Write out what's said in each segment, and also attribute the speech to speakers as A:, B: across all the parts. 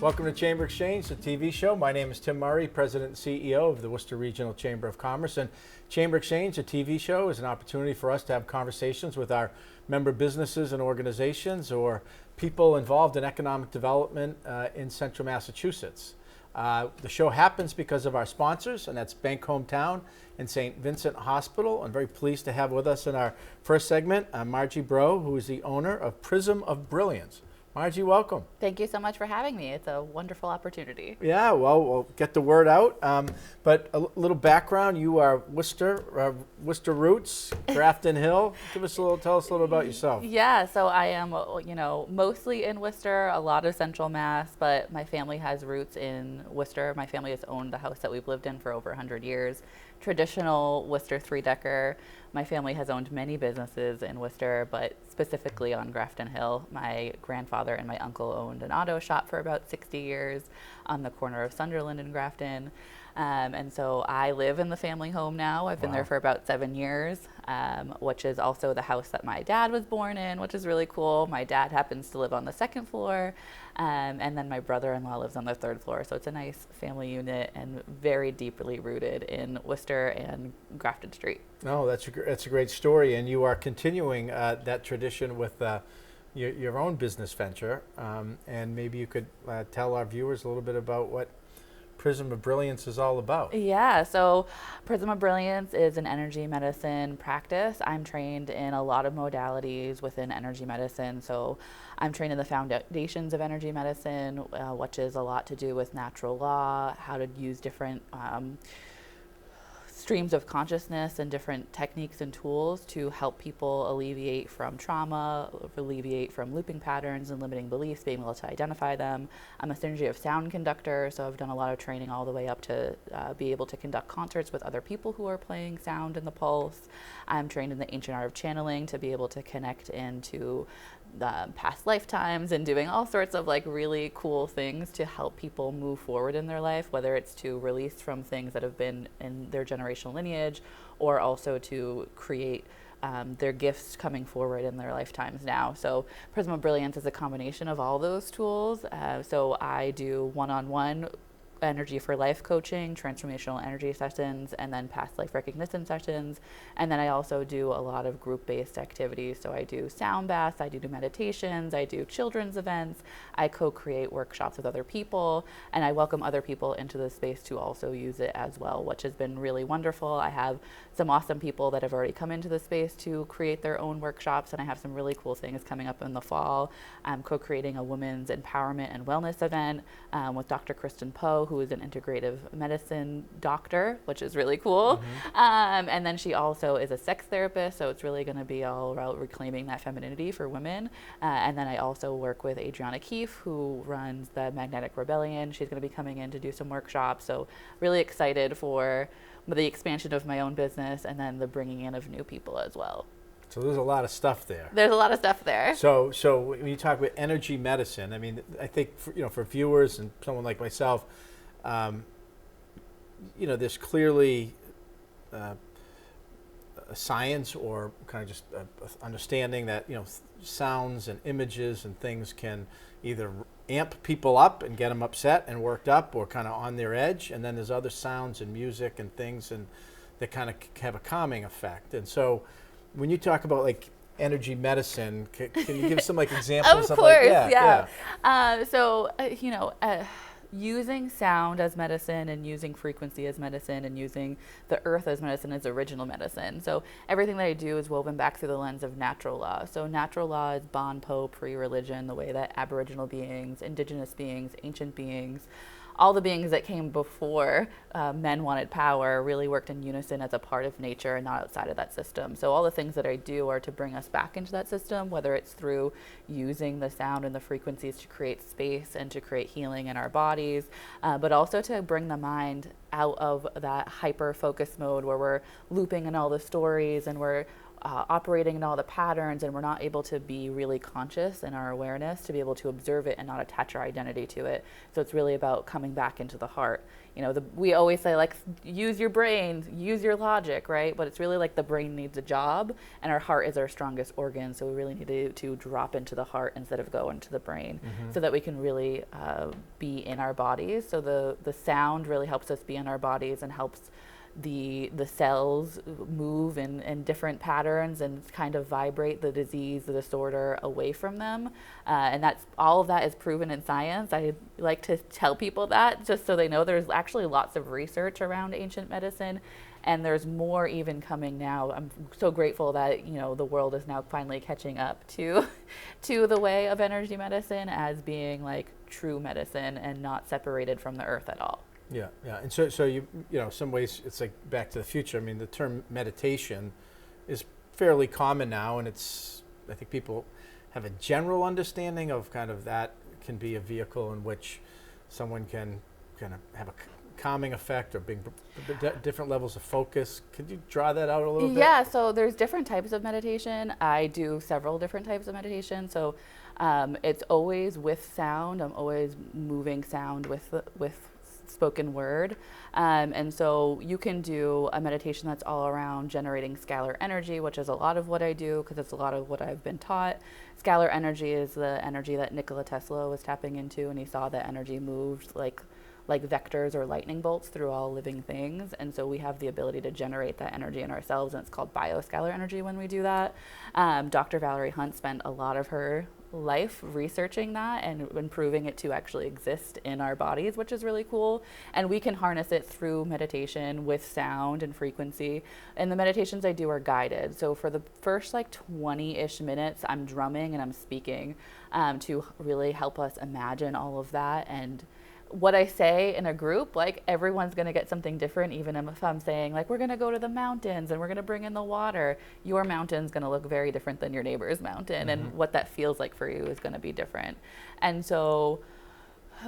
A: Welcome to Chamber Exchange, the TV show. My name is Tim Murray, President and CEO of the Worcester Regional Chamber of Commerce. And Chamber Exchange, the TV show, is an opportunity for us to have conversations with our member businesses and organizations or people involved in economic development in central Massachusetts. The show happens because of our sponsors, and that's Bank Hometown and St. Vincent Hospital. I'm very pleased to have with us in our first segment Margie Breault, who is the owner of Prism of Brilliance. Margie, welcome.
B: Thank you so much for having me. It's a wonderful opportunity.
A: Yeah, well, we'll get the word out. But a little background, you are Worcester roots, Grafton Hill. Tell us a little about yourself.
B: Yeah, so I am, mostly in Worcester, a lot of Central Mass, but my family has roots in Worcester. My family has owned the house that we've lived in for over 100 years. Traditional Worcester three-decker. My family has owned many businesses in Worcester, but specifically on Grafton Hill. My grandfather and my uncle owned an auto shop for about 60 years on the corner of Sunderland and Grafton. And so I live in the family home now. I've been there for about 7 years, which is also the house that my dad was born in, which is really cool. My dad happens to live on the second floor, and then my brother-in-law lives on the third floor. So it's a nice family unit and very deeply rooted in Worcester and Grafton Street.
A: No, that's a great story, and you are continuing that tradition with your own business venture. And maybe you could tell our viewers a little bit about what Prism of Brilliance is all about.
B: Yeah, so Prism of Brilliance is an energy medicine practice. I'm trained in a lot of modalities within energy medicine. So I'm trained in the foundations of energy medicine, which is a lot to do with natural law, how to use different streams of consciousness and different techniques and tools to help people alleviate from trauma, alleviate from looping patterns and limiting beliefs, being able to identify them. I'm a synergy of sound conductor, so I've done a lot of training all the way up to be able to conduct concerts with other people who are playing sound in the pulse. I'm trained in the ancient art of channeling to be able to connect into past lifetimes and doing all sorts of like really cool things to help people move forward in their life, whether it's to release from things that have been in their generational lineage or also to create their gifts coming forward in their lifetimes now. So Prism of Brilliance is a combination of all those tools. So I do one-on-one energy for life coaching, transformational energy sessions, and then past life recognition sessions. And then I also do a lot of group-based activities. So I do sound baths, I do meditations, I do children's events, I co-create workshops with other people, and I welcome other people into the space to also use it as well, which has been really wonderful. I have some awesome people that have already come into the space to create their own workshops, and I have some really cool things coming up in the fall. I'm co-creating a women's empowerment and wellness event with Dr. Kristen Poe, who is an integrative medicine doctor, which is really cool. And then she also is a sex therapist, so it's really going to be all about reclaiming that femininity for women. And then I also work with Adriana Keefe, who runs the Magnetic Rebellion. She's going to be coming in to do some workshops, so really excited for the expansion of my own business and then the bringing in of new people as well.
A: So there's a lot of stuff there.
B: There's a lot of stuff there.
A: So when you talk about energy medicine, I mean, I think for viewers and someone like myself, there's clearly a science or kind of just understanding that sounds and images and things can either amp people up and get them upset and worked up or kind of on their edge, and then there's other sounds and music and things and that kind of have a calming effect. And so when you talk about like energy medicine, can you give some like examples?
B: Of course,
A: yeah.
B: Using sound as medicine and using frequency as medicine and using the earth as medicine is original medicine. So everything that I do is woven back through the lens of natural law. So natural law is bon po pre-religion, the way that Aboriginal beings, indigenous beings, ancient beings, all the beings that came before men wanted power really worked in unison as a part of nature and not outside of that system. So all the things that I do are to bring us back into that system, whether it's through using the sound and the frequencies to create space and to create healing in our bodies, but also to bring the mind out of that hyper focus mode where we're looping in all the stories and we're operating in all the patterns, and we're not able to be really conscious in our awareness to be able to observe it and not attach our identity to it. So it's really about coming back into the heart. You know, we always say, like, use your brain, use your logic, right? But it's really like the brain needs a job, and our heart is our strongest organ. So we really need to drop into the heart instead of go into the brain, so that we can really be in our bodies. So the sound really helps us be in our bodies and helps the cells move in different patterns and kind of vibrate the disease, the disorder away from them. And that's all of that is proven in science. I like to tell people that just so they know there's actually lots of research around ancient medicine, and there's more even coming now. I'm so grateful that, you know, the world is now finally catching up to the way of energy medicine as being like true medicine and not separated from the earth at all.
A: Yeah, yeah, and so you know, some ways it's like Back to the Future. I mean, the term meditation is fairly common now, and I think people have a general understanding of kind of that can be a vehicle in which someone can kind of have a calming effect or bring different levels of focus. Could you draw that out a little bit?
B: Yeah, so there's different types of meditation. I do several different types of meditation. So it's always with sound. I'm always moving sound with spoken word. And so you can do a meditation that's all around generating scalar energy, which is a lot of what I do because it's a lot of what I've been taught. Scalar energy is the energy that Nikola Tesla was tapping into, and he saw that energy moved like vectors or lightning bolts through all living things. And so we have the ability to generate that energy in ourselves, and it's called bioscalar energy when we do that. Dr. Valerie Hunt spent a lot of her life researching that and proving it to actually exist in our bodies, which is really cool. And we can harness it through meditation with sound and frequency. And the meditations I do are guided. So for the first like 20-ish minutes, I'm drumming and I'm speaking to really help us imagine all of that. And what I say in a group, like everyone's going to get something different. Even if I'm saying like, we're going to go to the mountains and we're going to bring in the water, your mountain's going to look very different than your neighbor's mountain. And what that feels like for you is going to be different. And so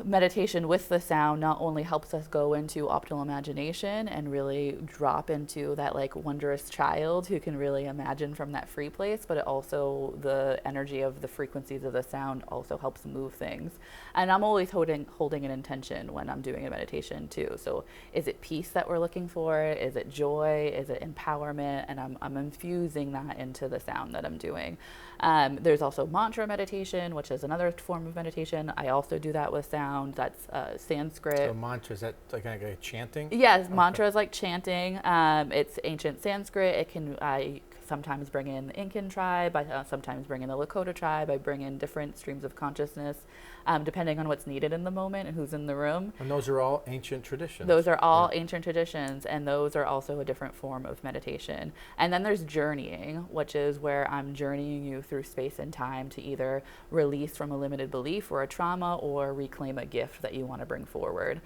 B: meditation with the sound not only helps us go into optimal imagination and really drop into that like wondrous child who can really imagine from that free place, but it also, the energy of the frequencies of the sound also helps move things. And I'm always holding an intention when I'm doing a meditation too. So is it peace that we're looking for? Is it joy? Is it empowerment? And I'm infusing that into the sound that I'm doing. There's also mantra meditation, which is another form of meditation. I also do that with sound. That's Sanskrit.
A: So mantra, is that like chanting?
B: Yes, okay. Mantra is like chanting. It's ancient Sanskrit. It can, I sometimes bring in the Incan tribe. I sometimes bring in the Lakota tribe. I bring in different streams of consciousness, depending on what's needed in the moment and who's in the room.
A: And those are all ancient traditions.
B: Those are all ancient traditions, and those are also a different form of meditation. And then there's journeying, which is where I'm journeying you through space and time to either release from a limited belief or a trauma or reclaim a gift that you want to bring forward.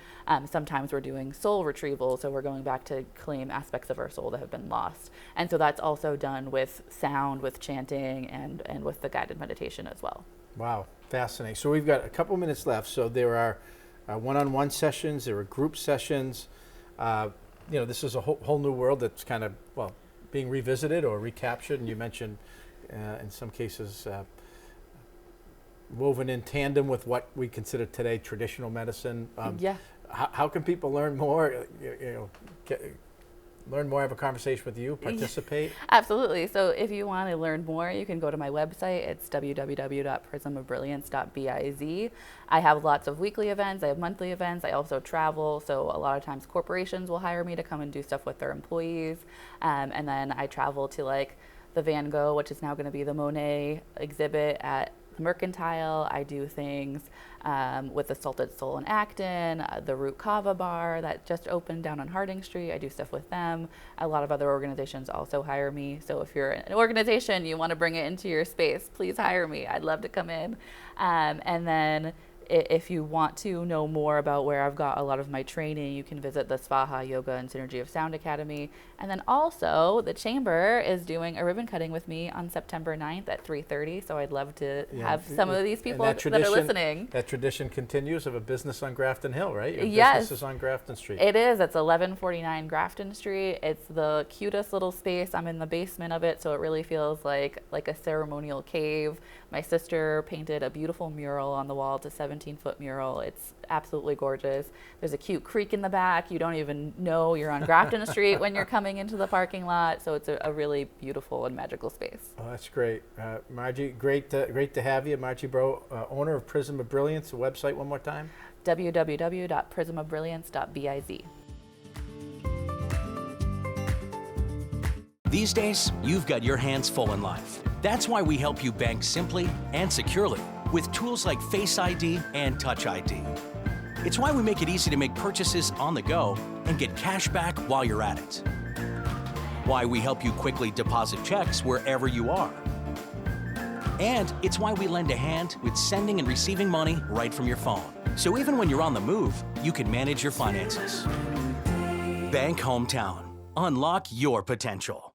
B: Sometimes we're doing soul retrieval, so we're going back to claim aspects of our soul that have been lost. And so that's also done with sound, with chanting, and with the guided meditation as well.
A: Wow, fascinating. So we've got a couple minutes left. So there are one-on-one sessions, there are group sessions. You know, this is a whole new world that's kind of, well, being revisited or recaptured. And you mentioned in some cases woven in tandem with what we consider today traditional medicine. How can people learn more? Learn more, have a conversation with you, participate?
B: Absolutely. So if you want to learn more, you can go to my website. It's www.prismofbrilliance.biz. I have lots of weekly events. I have monthly events. I also travel. So a lot of times corporations will hire me to come and do stuff with their employees. And then I travel to like the Van Gogh, which is now going to be the Monet exhibit at Mercantile. I do things with the Salted Soul in Acton, the Root Kava bar that just opened down on Harding Street. I do stuff with them. A lot of other organizations also hire me. So if you're an organization, you want to bring it into your space, please hire me. I'd love to come in. And then if you want to know more about where I've got a lot of my training, you can visit the Svaha Yoga and Synergy of Sound Academy. And then also the Chamber is doing a ribbon cutting with me on September 9th at 3:30. So I'd love to have some of these people that are listening.
A: That tradition continues of a business on Grafton Hill, right? Your
B: Yes.
A: business is on Grafton Street.
B: It is. It's 1149 Grafton Street. It's the cutest little space. I'm in the basement of it, so it really feels like a ceremonial cave. My sister painted a beautiful mural on the wall. It's a 17-foot mural. It's absolutely gorgeous. There's a cute creek in the back. You don't even know you're on Grafton Street when you're coming into the parking lot. So it's a really beautiful and magical space.
A: Oh, that's great. Margie, great to have you. Margie Breault, owner of Prism of Brilliance. The website one more time?
B: www.prismofbrilliance.biz.
C: These days, you've got your hands full in life. That's why we help you bank simply and securely with tools like Face ID and Touch ID. It's why we make it easy to make purchases on the go and get cash back while you're at it. Why we help you quickly deposit checks wherever you are. And it's why we lend a hand with sending and receiving money right from your phone. So even when you're on the move, you can manage your finances. Bank Hometown. Unlock your potential.